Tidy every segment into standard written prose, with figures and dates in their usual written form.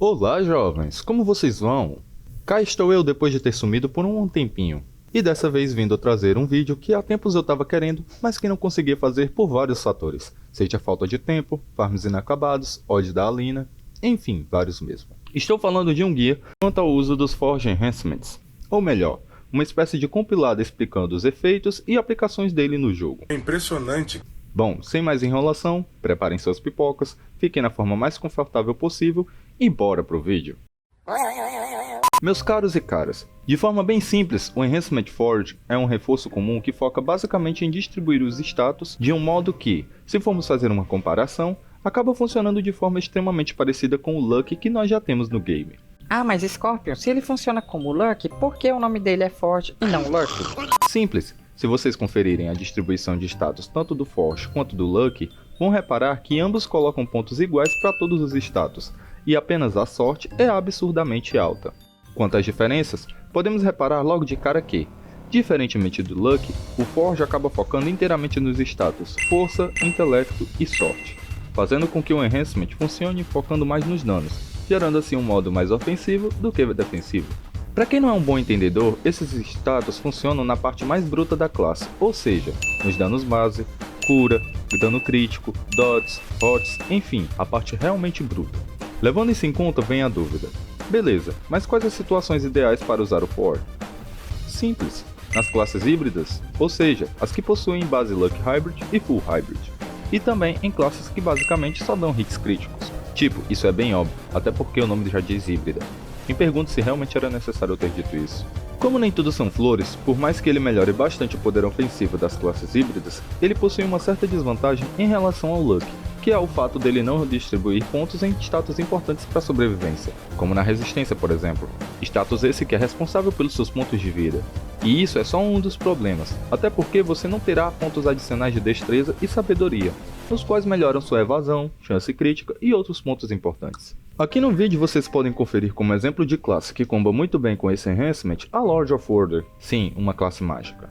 Olá jovens, como vocês vão? Cá estou eu depois de ter sumido por um tempinho. E dessa vez vindo trazer um vídeo que há tempos eu estava querendo, mas que não conseguia fazer por vários fatores. Seja falta de tempo, farms inacabados, ódio da Alina, enfim, vários mesmo. Estou falando de um guia quanto ao uso dos Forge Enhancements. Ou melhor, uma espécie de compilado explicando os efeitos e aplicações dele no jogo. É impressionante. Bom, sem mais enrolação, preparem suas pipocas, fiquem na forma mais confortável possível e bora pro vídeo. Meus caros e caras, de forma bem simples, o Enhancement Forge é um reforço comum que foca basicamente em distribuir os status de um modo que, se formos fazer uma comparação, acaba funcionando de forma extremamente parecida com o Luck que nós já temos no game. Ah, mas Scorpion, se ele funciona como Luck, por que o nome dele é Forge e não Luck? Simples, se vocês conferirem a distribuição de status tanto do Forge quanto do Luck, vão reparar que ambos colocam pontos iguais para todos os status, e apenas a sorte é absurdamente alta. Quanto às diferenças, podemos reparar logo de cara que, diferentemente do Luck, o Forge acaba focando inteiramente nos status Força, Intelecto e Sorte, fazendo com que o Enhancement funcione focando mais nos danos, gerando assim um modo mais ofensivo do que defensivo. Para quem não é um bom entendedor, esses status funcionam na parte mais bruta da classe, ou seja, nos danos base, cura, dano crítico, dots, hots, enfim, a parte realmente bruta. Levando isso em conta vem a dúvida. Beleza, mas quais as situações ideais para usar o Forge? Simples, nas classes híbridas, ou seja, as que possuem base Luck Hybrid e Full Hybrid. E também em classes que basicamente só dão hits críticos. Tipo, isso é bem óbvio, até porque o nome já diz híbrida. Me pergunto se realmente era necessário eu ter dito isso. Como nem tudo são flores, por mais que ele melhore bastante o poder ofensivo das classes híbridas, ele possui uma certa desvantagem em relação ao Luck, que é o fato dele não distribuir pontos em status importantes para a sobrevivência, como na resistência por exemplo, status esse que é responsável pelos seus pontos de vida. E isso é só um dos problemas, até porque você não terá pontos adicionais de destreza e sabedoria, os quais melhoram sua evasão, chance crítica e outros pontos importantes. Aqui no vídeo vocês podem conferir como exemplo de classe que comba muito bem com esse enhancement a Lord of Order, sim, uma classe mágica.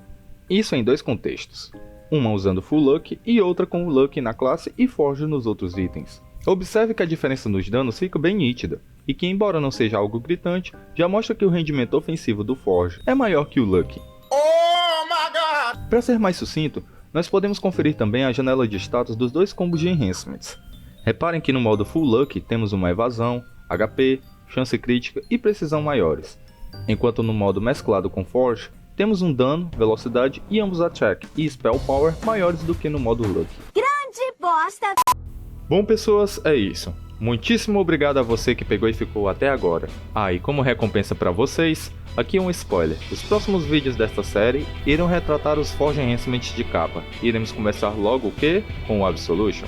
Isso em dois contextos, uma usando Full Luck e outra com o Luck na classe e Forge nos outros itens. Observe que a diferença nos danos fica bem nítida, e que embora não seja algo gritante, já mostra que o rendimento ofensivo do Forge é maior que o Luck. Oh my God! Para ser mais sucinto, nós podemos conferir também a janela de status dos dois combos de enhancements. Reparem que no modo Full Luck temos uma evasão, HP, chance crítica e precisão maiores, enquanto no modo mesclado com Forge, temos um dano, velocidade e ambos attack e spell power maiores do que no modo Luck. Grande bosta! Bom pessoas, é isso. Muitíssimo obrigado a você que pegou e ficou até agora. Ah, e como recompensa para vocês, aqui um spoiler. Os próximos vídeos desta série irão retratar os Forge Enhancements de capa. Iremos começar logo o que? Com o Absolution.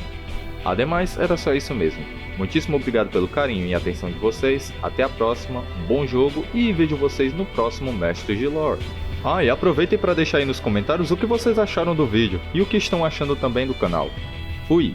Ademais, era só isso mesmo. Muitíssimo obrigado pelo carinho e atenção de vocês. Até a próxima, bom jogo e vejo vocês no próximo Mestres de Lore. Ah, e aproveitem para deixar aí nos comentários o que vocês acharam do vídeo e o que estão achando também do canal. Fui!